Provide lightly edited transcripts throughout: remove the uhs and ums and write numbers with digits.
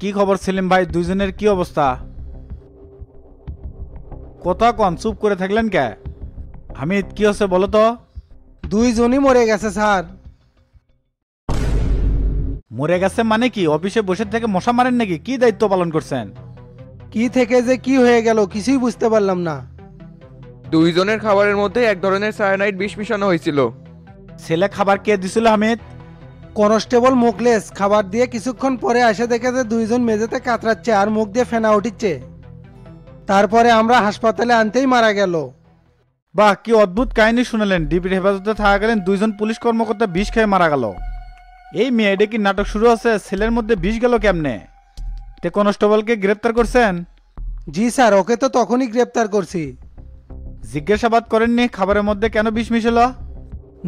কি খবর সেলিম ভাই, দুইজনের কি অবস্থা? কথা কন, চুপ করে থাকলেন কে? হামিদ, কি হচ্ছে বলো তো? দুইজনই মরে গেছে স্যার। মরে গেছে মানে কি? অফিসে বসে থেকে মশা মারেন নাকি? কি দায়িত্ব পালন করছেন? কি থেকে যে কি হয়ে গেল কিছুই বুঝতে পারলাম না। দুইজনের খাবারের মধ্যে এক ধরনের সায়ানাইড বিষ মিশানো হয়েছিল। ছেলে খাবার কে দিছিল হামিদ? কনস্টেবল মুকলেশ খাবার দিয়ে কিছুক্ষণ পরে এসে দেখে যে দুইজন মেঝেতে কাতরাচ্ছে আর মুখ দিয়ে ফেনা উঠিচ্ছে। তারপরে আমরা হাসপাতালে আনতেই মারা গেল। বাহ, কি অদ্ভুত কাহিনী শুনালেন। ডিবির হেফাজতে থাকাকালীন দুইজন পুলিশ কর্মকর্তা বিষ খেয়ে মারা গেল। এই মেয়ে, এটা কি নাটক শুরু আছে? ছেলের মধ্যে বিষ গেল কেমনে? তে কনস্টেবলকে গ্রেপ্তার করছেন? জি স্যার, ওকে তো তখনই গ্রেপ্তার করছি। জিজ্ঞাসাবাদ করেননি খাবারের মধ্যে কেন বিষ মিশল?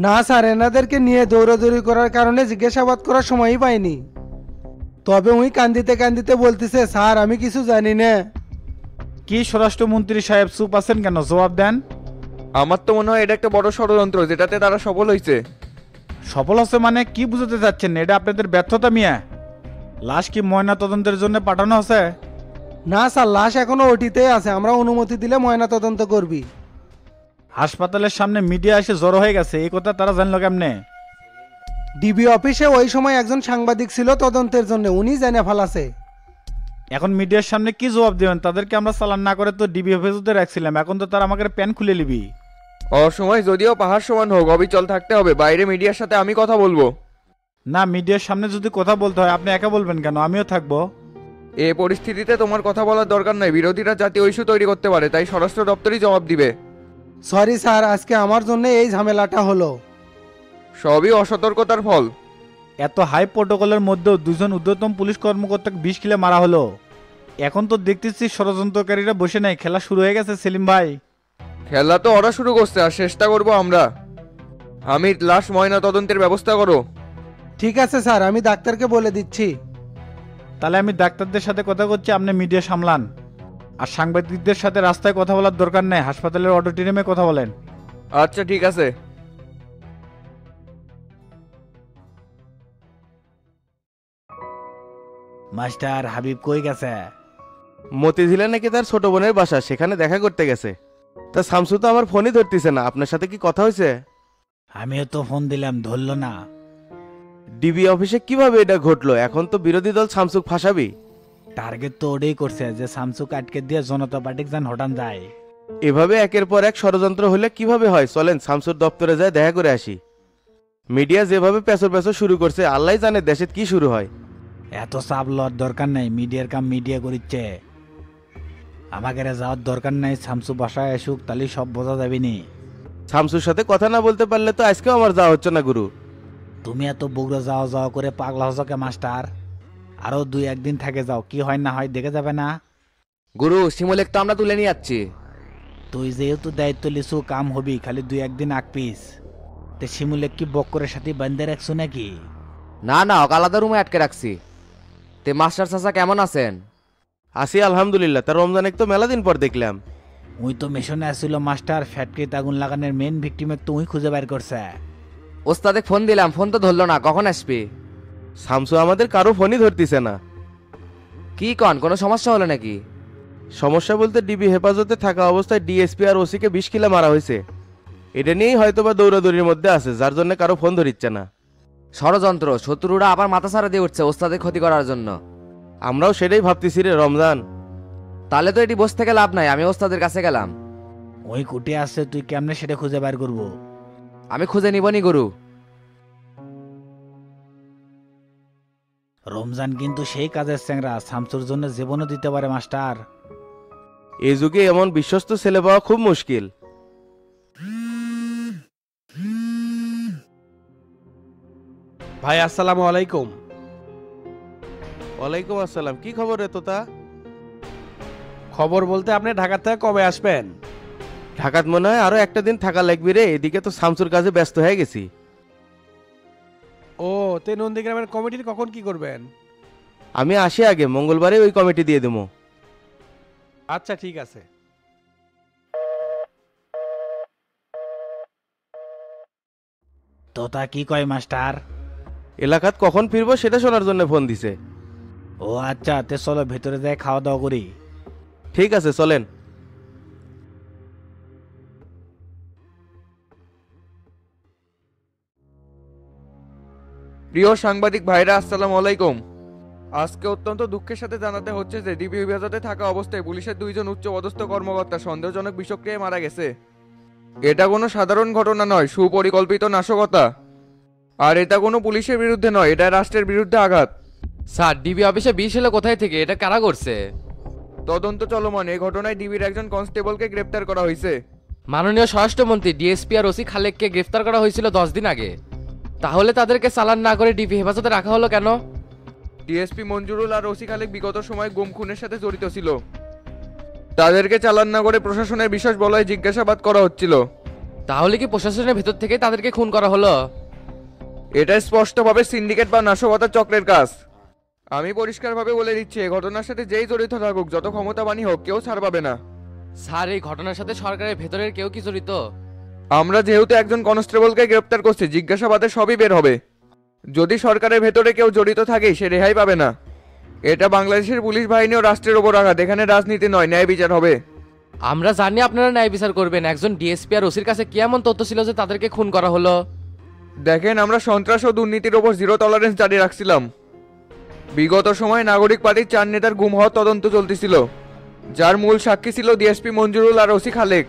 না স্যার, এনাদেরকে নিয়ে দৌড়াদৌড়ি করার কারণে জিজ্ঞাসাবাদ করার সময়ই পাইনি। তবে উই কান্দিতে কান্দিতে বলতেছে, স্যার আমি কিছু জানি না। কি স্বরাষ্ট্রমন্ত্রী সাহেব চুপ আছেন কেন? জবাব দেন। আমার তো মনে হয় এটা একটা বড় ষড়যন্ত্র যেটাতে তারা সফল হয়েছে। সফল হচ্ছে মানে কি বুঝতে চাচ্ছেন? এটা আপনাদের ব্যর্থতা মিয়া। লাশ কি ময়না তদন্তের জন্য পাঠানো আছে? না স্যার, লাশ এখনো ওটিতেই আছে, আমরা অনুমতি দিলে ময়না তদন্ত করবি। হাসপাতালের সামনে মিডিয়া এসে জড়ো হয়ে গেছে, এই কথা তারা জানলো কেমনে? ডিবি অফিসে ওই সময় একজন সাংবাদিক ছিল তদন্তের জন্য, উনি জেনে ফেলাছে। এখন মিডিয়ার সামনে কি জবাব দেবেন? তাদেরকে আমরা চালান না করে তো ডিবি অফিসে রাখছিলাম, এখন তো তারা আমাকে প্যান খুলে নিবি। অসময় যদিও পাহাড় সমান হোক, অবিচল থাকতে হবে। বাইরে মিডিয়ার সাথে আমি কথা বলবো। না, মিডিয়ার সামনে যদি কথা বলতে হয় আপনি একা বলবেন কেন? আমিও থাকবো। এ পরিস্থিতিতে তোমার কথা বলার দরকার নাই। বিরোধীরা জাতীয় ইস্যু তৈরি করতে পারে, তাই স্বরাষ্ট্র দপ্তরই জবাব দিবে। সরি স্যার, আজকে আমার জন্য এই ঝামেলাটা হলো। সবই অসতর্কতার ফল। এত হাই প্রোটোকলের মধ্যেও দুজন ঊর্ধ্বতন পুলিশ কর্মকর্তাকে বিষ কিলে মারা হলো। এখন তো দেখতেছি ষড়যন্ত্রকারীরা বসে নাই, খেলা শুরু হয়ে গেছে সেলিম ভাই। খেলা তো ওরা শুরু করছে, আর চেষ্টা করবো আমরা। হামিদ, লাশ ময়না তদন্তের ব্যবস্থা করো। ঠিক আছে স্যার, আমি ডাক্তারকে বলে দিচ্ছি। তাহলে আমি ডাক্তারদের সাথে কথা করছি, আপনি মিডিয়া সামলান। আর সাংবাদিকদের সাথে রাস্তায় কথা বলার দরকার নেই, হাসপাতালের অডিটোরিয়ামে কথা বলেন। আচ্ছা ঠিক আছে। মাস্টার হাবিব কই গেছে? মতিঝিলে নাকি তার ছোট বোনের বাসা, সেখানে দেখা করতে গেছে। তা শামসু তো আমার ফোনই ধরতেছে না, আপনার সাথে কি কথা হয়েছে? আমিও তো ফোন দিলাম, ধরলো না। ডিবি অফিসে কিভাবে এটা ঘটলো? এখন তো বিরোধী দল শামসুক ফাঁসাবি। টার্গেট তো ওটাই করছে যে শামসুক আটকে দিয়ে জনতা পার্টিক যান হটান যায়। এভাবে একের পর এক ষড়যন্ত্র হলে কিভাবে হয়? চলেন শামসুর দপ্তরে যায় দেখা করে আসি। মিডিয়া যেভাবে পেছর পেছর শুরু করছে, আল্লাহ জানে দেশে কি শুরু হয়। এত চাপ লওয়ার দরকার নাই, মিডিয়ার কাম মিডিয়া করিচ্ছে। আমাকে যাওয়ার দরকার নাই, শামসু বাসায় আসুক, তাহলে সব বোঝা যাবে নি। শামসুর সাথে কথা না বলতে পারলে তো আজকেও আমার যাওয়া হচ্ছে না গুরু। তুমি এত বগুড়া যাওয়া যাওয়া করে পাগলা হজকে মাস্টার। আরো দুই একদিন থেকে যাও, কি হয় না হয় দেখে যাবে না। গুরু, শিমুলেক তো আমরা তুলে নিয়ে যাচ্ছি। তুই যেহেতু দায়িত্ব লিছু, কাম হবি, খালি দুই একদিন আগ পিস। তে শিমুলে কি বক্করের সাথে বান্ধে রাখছো নাকি? না না, ওকে আলাদা রুমে আটকে রাখছি। তে মাস্টার চাচা কেমন আছেন? আসি আলহামদুলিল্লাহ, তার রমজান এক তো মেলা দিন পর দেখলাম। উই তো মিশনে আসছিল মাস্টার, ফ্যাক্টরিতে আগুন লাগানোর মেন ভিক্টিমে তো উই খুঁজে বের করছে। ওস্তাদে ফোন দিলাম, ফোন তো ধরলো না। কখন আসবি? শামসু আমাদের কারো ফোনই ধরতেছে না। কি কন, কোনো সমস্যা হলো নাকি? সমস্যা বলতে ডিবি হেফাজতে থাকা অবস্থায় ডিএসপি আর ওসিকে 20 কিলো মারা হয়েছে। এটা নিয়েই হয়তোবা দৌড়াদৌড়ির মধ্যে আছে, যার জন্য কারো ফোন ধরিচ্ছে না। ষড়যন্ত্র, শত্রুরা আবার মাথা ছাড়া দিয়ে উঠছে ওস্তাদের ক্ষতি করার জন্য। আমরাও সেটাই ভাবতেছি রে রমজান। তাহলে তো এটি বসে থেকে লাভ নাই, আমি ওস্তাদের কাছে গেলাম। ওই কুটে আসছে, তুই কেমনে সেটা খুঁজে বের করবো? আমি খুঁজে নিবনি গুরু। রমজান কিন্তু সেই কাজের চ্যাংরা, শামসুর জন্য জীবনও দিতে পারে মাস্টার। এই যুগে এমন বিশ্বস্ত ছেলে পাওয়া খুব মুশকিল। ভাই আসসালামু আলাইকুম। ওয়ালাইকুম আসসালাম। কি খবর রে তোতা? খবর বলতে আপনি ঢাকা থেকে কবে আসবেন? ঢাকাত মনে হয় আরো একটা দিন থাকা লাগবে রে, এদিকে তো শামসুর কাজে ব্যস্ত হয়ে গেছি। ও, তে নন্দীগ্রামের কমিটির কখন কি করবেন? আমি আসি আগে, মঙ্গলবারে ওই কমিটি দিয়ে দেবো। আচ্ছা ঠিক আছে। তোতা কি কয় মাস্টার? এলাকাত কখন ফিরবো সেটা শোনার জন্য ফোন দিছে। ও ও আচ্ছা, তে চলো ভেতরে যাই খাওয়া দাওয়া করি। ঠিক আছে চলেন। প্রিয় সাংবাদিক ভাইরা, আসসালামু আলাইকুম। আজকে অত্যন্ত দুঃখের সাথে জানাতে হচ্ছে যে ডিবি হেফাজতে থাকা অবস্থায় পুলিশের দুইজন উচ্চপদস্থ কর্মকর্তা সন্দেহজনক বিষক্রিয়ায় মারা গেছে। এটা কোনো সাধারণ ঘটনা নয়, সুপরিকল্পিত নাশকতা। আর এটা কোনো পুলিশের বিরুদ্ধে নয়, এটা রাষ্ট্রের বিরুদ্ধে আঘাত। স্যার ডিবি অফিসে বিষ এলো কোথায় থেকে? এটা কারা করছে? তদন্ত চলমান। এই ঘটনায় ডিবির একজন কনস্টেবলকে গ্রেপ্তার করা হয়েছে। মাননীয় স্বরাষ্ট্রমন্ত্রী ডিএসপি আর ওসি খালেককে গ্রেফতার করা হয়েছিল 10 দিন আগে। তাহলে তাদেরকে চালান না করে ডিবি হেফাজতে রাখা হলো কেন? ডিএসপি মঞ্জুরুল আর ওসি খালেক বিগত সময় গুম খুনের সাথে জড়িত ছিল। তাদেরকে চালান না করে প্রশাসনের বিশেষ বলয়ে জিজ্ঞাসাবাদ করা হচ্ছিল। তাহলে কি প্রশাসনের ভেতর থেকে তাদেরকে খুন করা হলো? এটা স্পষ্টভাবে সিন্ডিকেট বা নাশকতার চক্রের কাজ। আমি পরিষ্কারভাবে বলে দিচ্ছি, এই ঘটনার সাথে যেই জড়িত থাকুক, যত ক্ষমতাবানই হোক, কেউ ছাড় পাবে না। স্যার এই ঘটনার সাথে সরকারের ভেতরের কেউ কি জড়িত? আমরা যেহেতু একজন কনস্টেবলকে গ্রেপ্তার করছি, জিজ্ঞাসাবাদে সবই বের হবে। যদি সরকারের ভেতরে কেউ জড়িত থাকে, সে রেহাই পাবে না। এটা বাংলাদেশের পুলিশ বাহিনী ও রাষ্ট্রের ওপর আঘাত। এখানে রাজনীতি নয়, ন্যায় বিচার হবে। আমরা জানি আপনারা ন্যায় বিচার করবেন। একজন ডিএসপি আর ওসির কাছে কি এমন তথ্য ছিল যে তাদেরকে খুন করা হলো? দেখেন, আমরা সন্ত্রাস ও দুর্নীতির ওপর জিরো টলারেন্স জারি রাখছিলাম। বিগত সময়ে নাগরিক পার্টির 4 নেতার গুম হওয়ার তদন্ত চলতেছিল, যার মূল সাক্ষী ছিল ডিএসপি মঞ্জুরুল আর ওসি খালেক।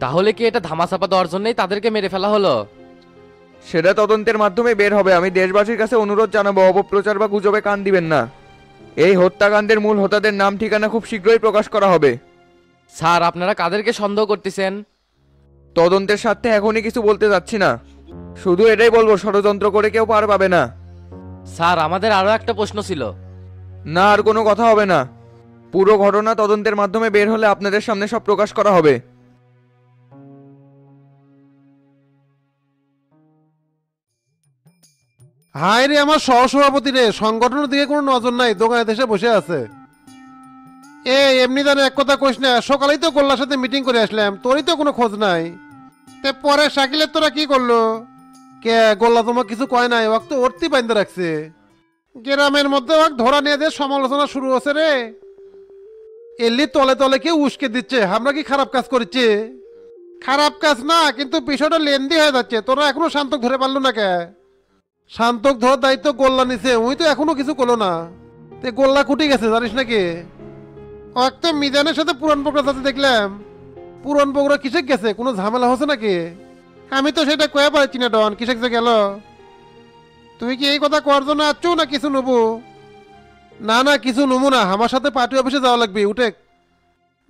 তাহলে কি এটা ধামাচাপা দেওয়ার জন্যই তাদেরকে মেরে ফেলা হলো? সেটা তদন্তের মাধ্যমে বের হবে। আমি দেশবাসীর কাছে অনুরোধ জানাবো, অপপ্রচার বা গুজবে কান দিবেন না। এই হত্যাকাণ্ডের মূল হোতাদের নাম ঠিকানা খুব শীঘ্রই প্রকাশ করা হবে। স্যার আপনারা কাদেরকে সন্দেহ করতেছেন? তদন্তের স্বার্থে এখনই কিছু বলতে যাচ্ছি না, শুধু এটাই বলবো, ষড়যন্ত্র করে কেউ পার পাবে না। স্যার আমাদের আরো একটা প্রশ্ন ছিল। না, আর কোনো কথা হবে না। পুরো ঘটনা তদন্তের মাধ্যমে বের হলে আপনাদের সামনে সব প্রকাশ করা হবে। হায় রে আমার সহসভাপতি রে, সংগঠনের দিকে কোনো নজর নাই, দোকানে দেশে বসে আছে। এমনি জানে এক কথা কইস না, সকালেই তো গোল্লার সাথে মিটিং করে আসলাম, তোরই তো কোনো খোঁজ নাই। তে পরে শাকিলের তোরা কি করলো? কে গোল্লা তোমার কিছু কয় নাই? ওকে তো অর্তি বাইন্দা রাখছে। গ্রামের মধ্যে ওকে ধরা নিয়ে দিয়ে সমালোচনা শুরু হচ্ছে রে। এলি তলে তলে কেউ উস্কে দিচ্ছে, আমরা কি খারাপ কাজ করছি? খারাপ কাজ না, কিন্তু বিষয়টা লেন্দি হয়ে যাচ্ছে। তোরা এখনো শান্তক ধরে পারলো না কে? শান্তক ধরার দায়িত্ব গোল্লা নিছে, ওই তো এখনো কিছু করলো না। তে গোল্লা কুটি গেছে জানিস নাকি? একটা মিজানের সাথে পুরান বকরা যাতে দেখলাম। পুরান বকরা কিসে গেছে? কোনো ঝামেলা হচ্ছে নাকি? আমি তো সেটা কয়ে পারছি না। ডন কিসে যে গেল? তুই কি এই কথা করার জন্য আসছো না কিছু নেবো? না না, কিছু নেবো না, আমার সাথে পার্টি অফিসে যাওয়া লাগবে। উঠে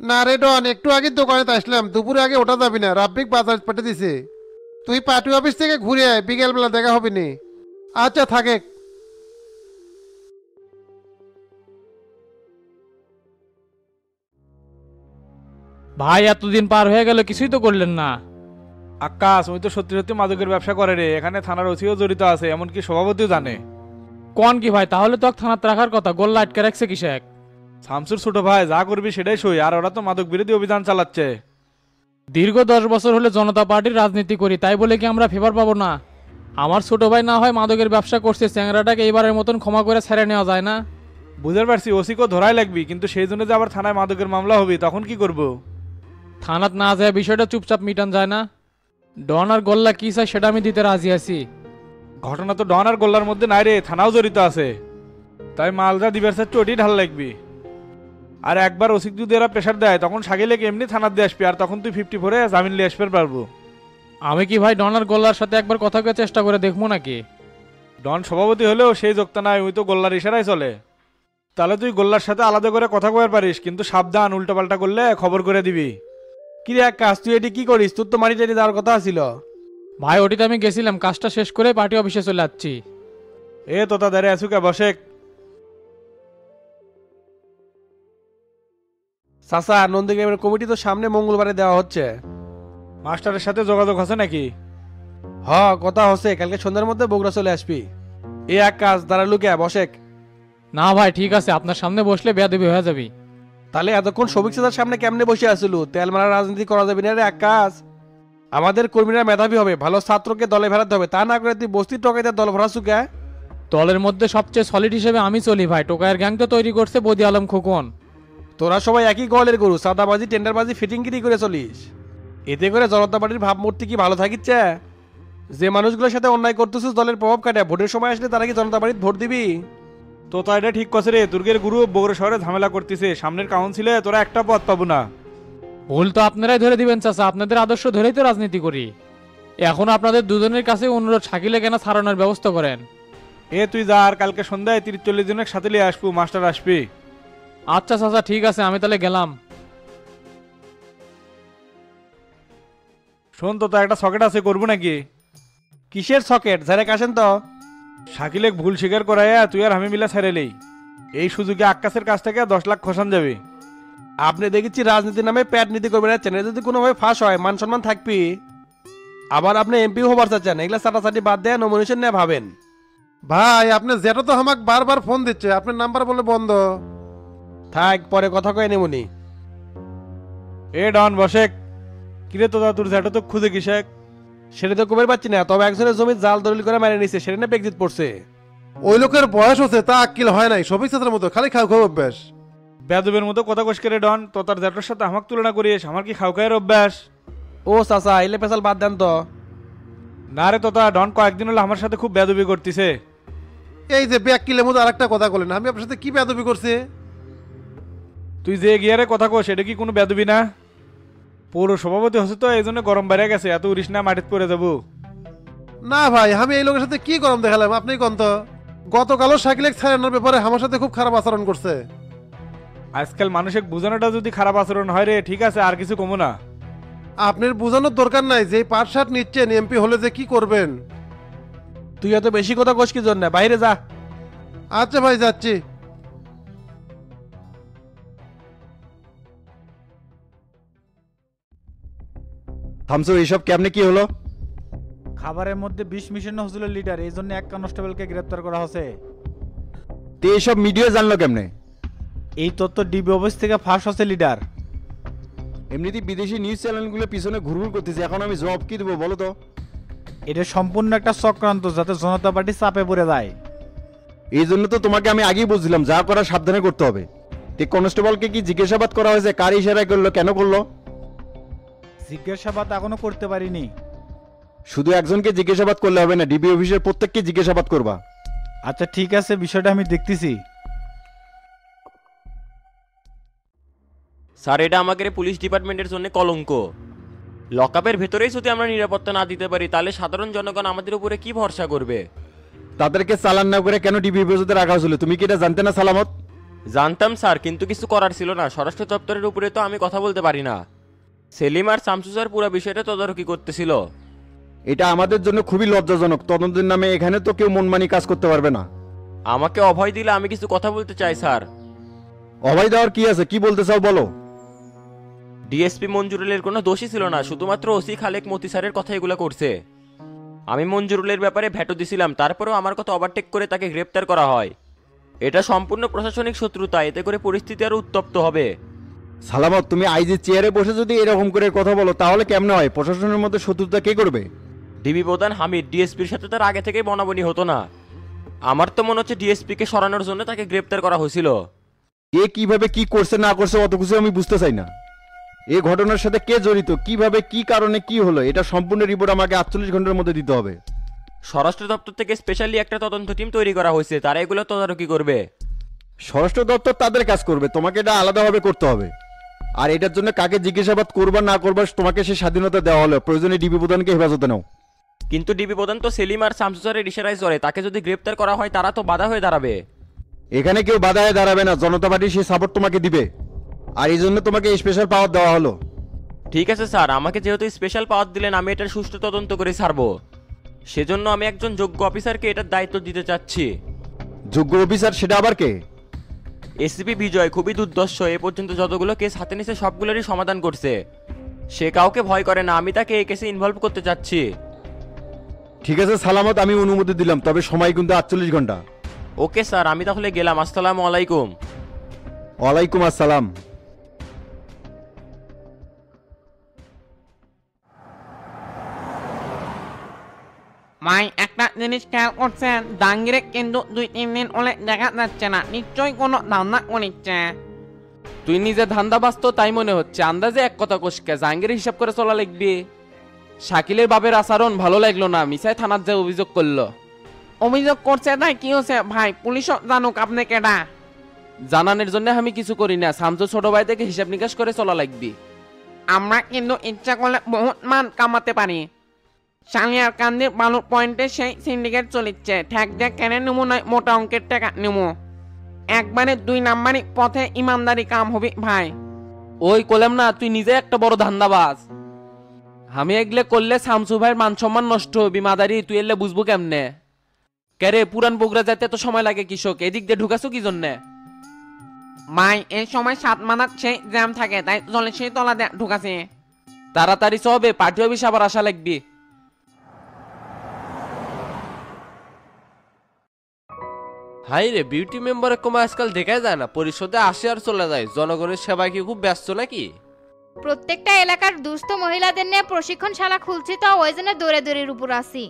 না রে ডন, একটু আগে দোকানে আসলাম, দুপুরে আগে ওঠা যাবি না, রাব্বিক বাজার পাঠিয়ে দিছে। তুই পার্টি অফিস থেকে ঘুরে আয়, বিকেলবেলা দেখা হবে নি। আচ্ছা থাকে। ভাই এতদিন পার হয়ে গেল, কিছুই তো করলেন না। আকাশ, ওই তো সত্যি সত্যি মাদকের ব্যবসা করে রে। এখানে থানার ওসিও জড়িত আছে, এমনকি সভাপতিও জানে। কোন কি ভাই? তাহলে তো থানাতে রাখার কথা, গোল্লা আটকে রাখছে কিসেক? শামসুর ছোট ভাই, যা করবি সেটাই সই। আর ওরা তো মাদক বিরোধী অভিযান চালাচ্ছে। দীর্ঘ 10 বছর হলে জনতা পার্টির রাজনীতি করি, তাই বলে কি আমরা ফেভার পাবো না? আমার ছোট ভাই না হয় মাদকের ব্যবসা করছে, চ্যাংরাটাকে এইবারের মতন ক্ষমা করে ছেড়ে নেওয়া যায় না? বুঝতে পারছি, ওসিকেও ধরাই লাগবি, কিন্তু সেই জন্য যে আবার থানায় মাদকের মামলা হবে, তখন কি করব? থানাত না যায় বিষয়টা চুপচাপ মিটান যায় না? ডন আর গোল্লা কি চাই সেটা আমি দিতে রাজি আছি। ঘটনা তো ডন আর গোল্লার মধ্যে নাই রে, থানাও জড়িত আছে। তাই মালদা দিবার চাচ্ছে, ওটি ঢাল লাগবি। আর একবার ওসিক যদি এরা প্রেশার দেয়, তখন সাগিলেকে এমনি থানার দিয়ে আসবি, আর তখন তুই 50 জামিন নিয়ে আসতে পারবো। আমি কি ভাই ডন আর গোল্লার সাথে একবার কথা কয়ে চেষ্টা করে দেখবো নাকি? ডন সভাপতি হলেও সেই যোগতা নাই, ওই তো গোল্লার ইশারায় চলে। তাহলে তুই গোল্লার সাথে আলাদা করে কথা কয়ে পারিস, কিন্তু সাবধান, উল্টাপাল্টা করলে খবর করে দিবি। কি রে আকাশ, তুই এটি কি করিস? তোর তো মারি টারি যাওয়ার কথা ছিল। ভাই ওটিতে আমি গেছিলাম, কাজটা শেষ করে পার্টি অফিসে চলে যাচ্ছি। এ তোতা দাঁড়িয়ে আছুকে, বসেক। চাচা, নন্দীগ্রামের কমিটি তো সামনে মঙ্গলবারে দেওয়া হচ্ছে। মাস্টারের সাথে যোগাযোগ আছে নাকি? হ, কথা হচ্ছে, কালকে সন্ধ্যার মধ্যে বগুড়া চলে আসবি। এ আকাশ, দাঁড়ালু কে? বসেক। না ভাই ঠিক আছে, আপনার সামনে বসলে বেয়াদবি হয়ে যাবি। তাহলে এতক্ষণ সবিক চাচার সামনে কেমনে বসে আসিল? তেল মারা রাজনীতি করা যাবে না রে আকাশ। আমাদের কর্মীরা মেধাবী হবে, ভালো ছাত্রকে দলে ভেড়াতে হবে, তা না করে তুই বস্তির টকাইতে দল ভরা চুকে। দলের মধ্যে সবচেয়ে সলিড হিসেবে আমি চলি ভাই, টোকায়ের গ্যাং তো তৈরি করছে বদি আলম খোকন। তোরা সবাই একই গোয়ালের গরু, সাদাবাজি টেন্ডারবাজি ফিটিংগিরি করে চলিস। এতে করে জনতা পার্টির ভাবমূর্তি কি ভালো থাকিচ্ছে? যে মানুষগুলোর সাথে অন্যায় করতেছিস দলের প্রভাব কাটে, ভোটের সময় আসলে তারা কি জনতা পার্টির ভোট দিবি? তো তা এটা ঠিক কছে রে, দুর্গের গুরু বগুড়া শহরে ঝামেলা করতেছে, সামনের কাউন্সিলে তোরা একটা পদ পাবো না। ভুল তো আপনারাই ধরে দিবেন চাচা, আপনাদের আদর্শ ধরেই তো রাজনীতি করি। এখন আপনাদের দুজনের কাছে অনুরোধ, শাকিলে কেন ছাড়ানোর ব্যবস্থা করেন। তুই যা, আর কালকে সন্ধ্যায় 30-40 জনের সাথে নিয়ে আসবো, মাস্টার আসবি। আচ্ছা চাচা ঠিক আছে, আমি তাহলে গেলাম। শোন তো, তা একটা সকেট আছে, করবো নাকি? কিসের সকেট? ঝাড়ে কাশেন তো। শাকিলে ভুল স্বীকার করাইয়া তুই আর আমি মিলা ছেড়েলেই এই সুযোগে আক্কাসের কাছ থেকে 10 লাখ খসান যাবে। আপনি দেখেছি রাজনীতির নামে প্যাট নীতি করবেন, চ্যানেল যদি কোনোভাবে ফাঁস হয় মান সম্মান থাকবি। আবার আপনি এমপি হবার চাচ্ছেন, এগুলা চাটাচাটি বাদ দেয় নমিনেশন নিয়ে ভাবেন। ভাই আপনি যেটা তো আমাকে বারবার ফোন দিচ্ছে, আপনার নাম্বার বলে বন্ধ। থাক, পরে কথা কয়ে নেমনি। ডন বসেক, কিরে তোরা তোর জ্যাঠো তো খুঁজে কিসেক? সেটা তো কবের পাচ্ছি না, তবে একজনের জমি জাল দলিল করে মেরে নিছে, সেটা নিয়ে বেগজিত পড়ছে। ওই লোকের বয়স হচ্ছে, তা আক্কিল হয় নাই, সবই ছাত্রের মতো খালি খাও খাও অভ্যাস। বেদবের মতো কথা কস করে ডন, তো তার জ্যাঠোর সাথে আমাকে তুলনা করিস, আমার কি খাওয়ার অভ্যাস? ও চাচা, এলে পেশাল বাদ দেন তো। না রে তোতা, ডন কয়েকদিন হলো আমার সাথে খুব বেদবি করতেছে। এই যে ব্যাকিলের মতো আরেকটা কথা বলেন, আমি আপনার সাথে কি বেয়াদবি করছি? তুই যে গিয়ারে কথা কস, এটা কি কোনো বেদবি না? পৌর সভাপতি হচ্ছে তো, এই জন্য গরম বাইরে গেছে, এত উড়িস না, মাটিতে পড়ে যাবো। না ভাই, আমি এই লোকের সাথে কি গরম দেখালাম? আপনি কোন তো গতকালও শাকিলেক ছাড়ানোর ব্যাপারে আমার সাথে খুব খারাপ আচরণ করছে। আজকাল মানুষের বোঝানোটা যদি খারাপ আচরণ হয় রে, ঠিক আছে, আর কিছু কমো না। আপনার বোঝানোর দরকার নাই, যে পাট শার্ট নিচ্ছেন এমপি হলে যে কি করবেন। তুই এত বেশি কথা কোস কি জন্য? বাইরে যা। আচ্ছা ভাই, যাচ্ছি। থামসো, এইসব কেমনে কি হলো? খাবারের মধ্যে বিষ মিশানো হচ্ছিল লিডার, এই জন্য এক কনস্টেবলকে গ্রেপ্তার করা হয়েছে। তো এইসব মিডিয়া জানলো কেমনে? এই তথ্য ডিবি অফিস থেকে ফাঁস হচ্ছে লিডার। এমনিতেই বিদেশি নিউজ চ্যানেলগুলো পিছনে ঘুরঘুর করতেছে, এখন আমি জবাব কি দেবো বলো তো? এটা সম্পূর্ণ একটা চক্রান্ত, যাতে জনতা পার্টি চাপে পড়ে যায়। এই জন্য তো তোমাকে আমি আগেই বলছিলাম, যা করা সাবধানে করতে হবে। তে কনস্টেবলকে কি জিজ্ঞাসাবাদ করা হয়েছে, কার ইশারা করলো, কেন করলো? জিজ্ঞাসাবাদ এখনো করতে পারিনি। শুধু একজনকে জিজ্ঞাসাবাদ করলে হবে না, ডিবি অফিসের প্রত্যেককে জিজ্ঞাসাবাদ করবা। আচ্ছা ঠিক আছে, বিষয়টা আমি দেখতেছি। স্যার, এটা আমাদের পুলিশ ডিপার্টমেন্টের জন্য কলঙ্ক। লকআপের ভেতরেই যদি আমরা নিরাপত্তা না দিতে পারি, তাহলে সাধারণ জনগণ আমাদের উপরে কি ভরসা করবে? তাদেরকে চালান না করে কেন ডিবি অফিসে রাখা হয়েছিল, তুমি কি এটা জানতে না সালামত? জানতাম স্যার, কিন্তু কিছু করার ছিল না। স্বরাষ্ট্র দপ্তরের উপরে তো আমি কথা বলতে পারি না। সেলিম আর শামসু স্যার পুরো বিষয়টা তদারকি করতেছিল। এটা আমাদের জন্য খুবই লজ্জাজনক। তদন্তের নামে এখানে তো কেউ মনমানি কাজ করতে পারবে না। আমাকে অভয় দিলে আমি কিছু কথা বলতে চাই স্যার। অভয় দেওয়ার কি আছে, কি বলতে চাও বলো? ডিএসপি মঞ্জুরুলের কোনো দোষই ছিল না, শুধুমাত্র ওসি খালেক মতি স্যারের কথা এগুলো করছে। আমি মঞ্জুরুলের ব্যাপারে ভেটো দিছিলাম, তারপরেও আমার কথা ওভারটেক করে তাকে গ্রেপ্তার করা হয়। এটা সম্পূর্ণ প্রশাসনিক শত্রুতা, এতে করে পরিস্থিতি আরো উত্তপ্ত হবে। সালামত, তুমি আইজি চেয়ারে বসে যদি এরকম করে কথা বলো তাহলে কেমনে হয়? প্রশাসনের মধ্যে শত্রুতা কে করবে? ডিবি প্রধান হামিদ, ডিএসপির সাথে তার আগে থেকেই বনাবনি হতো না। আমার তো মনে হচ্ছে ডিএসপিকে সরানোর জন্য তাকে গ্রেপ্তার করা হয়েছিল। কে কিভাবে কি করছে না করছে অত কিছু আমি বুঝতে চাই না। এই ঘটনার সাথে কে জড়িত, কিভাবে কি কারণে কি হলো, এটা সম্পূর্ণ রিপোর্ট আমাকে 48 ঘন্টার মধ্যে দিতে হবে। স্বরাষ্ট্র দপ্তর থেকে স্পেশালি একটা তদন্ত টিম তৈরি করা হয়েছে, তারা এগুলো তদারকি করবে। স্বরাষ্ট্র দপ্তর তাদের কাজ করবে, তোমাকে এটা আলাদাভাবে করতে হবে। আর এটার জন্য কাকে জিজ্ঞাসাবাদ করবা না করবা তোমাকে সে স্বাধীনতা দেওয়া হলো, প্রয়োজনে ডিবি প্রধানকে হেফাজতে নাও। কিন্তু ডিবি প্রধান তো সেলিম আর শামসু স্যারের ইশারায় চলে, তাকে যদি গ্রেপ্তার করা হয় তারা তো বাধা হয়ে দাঁড়াবে। এখানে কেউ বাধা হয়ে দাঁড়াবে না, জনতা পার্টি সেই সাপোর্ট তোমাকে দিবে। আর এই জন্য তোমাকে স্পেশাল পাওয়ার দেওয়া হলো। ঠিক আছে স্যার, আমাকে যেহেতু স্পেশাল পাওয়ার দিলেন, আমি এটার সুষ্ঠু তদন্ত করে ছাড়বো। সেজন্য আমি একজন যোগ্য অফিসারকে এটার দায়িত্ব দিতে চাচ্ছি। যোগ্য অফিসার সেটা আবার কে? এসিপি বিজয় খুবই দুর্দর্শ, এ পর্যন্ত যতগুলো কেস হাতে নিছে সবগুলোরই সমাধান করছে। সে কাউকে ভয় করে না, আমি তাকে এই কেসে ইনভলভ করতে চাচ্ছি। ঠিক আছে সালামত, আমি অনুমতি দিলাম, তবে সময় কিন্তু 48 ঘন্টা। ওকে স্যার, আমি তাহলে গেলাম। আসসালামু আলাইকুম। ওয়ালাইকুম আসসালাম। মাই একটা জিনিস খেয়াল করছেন, জাহাঙ্গীরে কিন্তু 2-3 দিন হলে দেখা যাচ্ছে না, নিশ্চয়ই কোনো ধান্দা করিচ্ছে। তুই নিজে ধান্দা বাস্ত তাই মনে হচ্ছে, আন্দাজে এক কথা কোষকে জাহাঙ্গীর হিসাব করে চলা লিখবি। শাকিলের বাপের আচরণ ভালো লাগলো না, মিসাই থানার যে অভিযোগ করলো। অভিযোগ করছে তাই কি হচ্ছে ভাই, পুলিশও জানুক আপনি কেডা। জানানোর জন্য আমি কিছু করি না, শামসু ছোট ভাই থেকে হিসাব নিকাশ করে চলা লাগবি। আমরা কিন্তু ইচ্ছা করলে বহুত মান কামাতে পারি। সালিয়ার কান্দির বালুর পয়েন্টে সেই সিন্ডিকেট চলিচ্ছে, ঠেক দিয়ে কেনে নেবো নয় মোটা অঙ্কের টাকা নেবো। একবারে 2 নাম্বারই পথে ইমানদারি কাম হবে ভাই। ওই কলাম না, তুই নিজে একটা বড় ধান্দাবাজ। আমি এগুলো করলে শামসু ভাইয়ের মান সম্মান নষ্ট হবি মাদারি, তুই এলে বুঝবো কেমনে? কেরে পুরান বগুড়া যেতে এত সময় লাগে কৃষক, এদিক দিয়ে ঢুকাছো কি জন্যে? ভাই এই সময় 7 মানার সেই জ্যাম থাকে, তাই চলে সেই তলা দিয়ে ঢুকাছে। তাড়াতাড়ি চবে, পার্টি অফিস আবার আসা লাগবি। হাই রে, বিউটি মেম্বারে কমে আজকাল দেখাই যায় না, পরিষদে আসে আর চলে যায়। জনগণের সেবায় কি খুব ব্যস্ত নাকি? প্রত্যেকটা এলাকার দুস্থ মহিলাদের নিয়ে প্রশিক্ষণশালা খুলছি, তো ওই জন্য দৌড়ে দৌড়ির উপর আছি।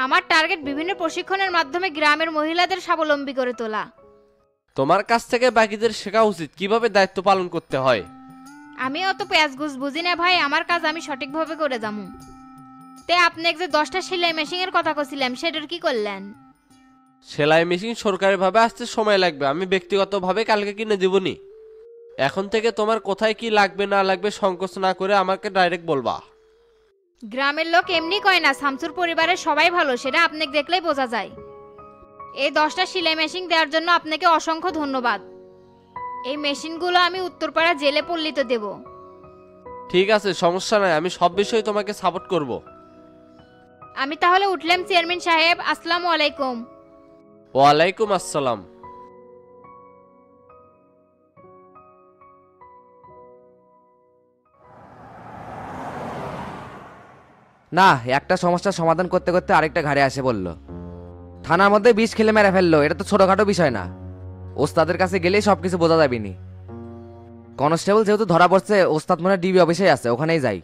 আমার টার্গেট বিভিন্ন প্রশিক্ষণের মাধ্যমে গ্রামের মহিলাদের স্বাবলম্বী করে তোলা। তোমার কাছ থেকে বাকিদের শেখা উচিত কিভাবে দায়িত্ব পালন করতে হয়। আমি অত পেঁয়াজগুজ বুঝি না ভাই, আমার কাজ আমি সঠিকভাবে করে যাবো। তে আপনি যে 10টা সেলাই মেশিনের কথা কছিলাম, সেটার কি করলেন? সেলাই মেশিন সরকারিভাবে আসতে সময় লাগবে, আমি ব্যক্তিগতভাবে কালকে কিনে দেবনি। এখন থেকে তোমার কোথায় কি লাগবে না লাগবে সংকোচ না করে আমাকে ডাইরেক্ট বলবা। গ্রামের লোক এমনি কয় না, শামসুর পরিবারের সবাই ভালো, সেটা আপনাকে দেখলেই বোঝা যায়। এই 10টা সেলাই মেশিন দেওয়ার জন্য আপনাকে অসংখ্য ধন্যবাদ। এই মেশিনগুলো আমি উত্তরপাড়া জেলে পল্লিত দেব। ঠিক আছে, সমস্যা নাই, আমি সব বিষয়ে তোমাকে সাপোর্ট করব। আমি তাহলে উঠলাম চেয়ারম্যান সাহেব, আসসালামু আলাইকুম। ওয়ালাইকুম আসসালাম। না, একটা সমস্যার সমাধান করতে করতে আরেকটা ঘাড়ে আসে বলল। থানার মধ্যে বিষ খেলে মেরে ফেললো, এটা তো ছোটখাটো বিষয় না। ওস্তাদের কাছে গেলেই সবকিছু বোঝা যাবেনি। কনস্টেবল যেহেতু ধরা পড়ছে, ওস্তাদ মনে ডিবি অফিসে আছে, ওখানেই যাই।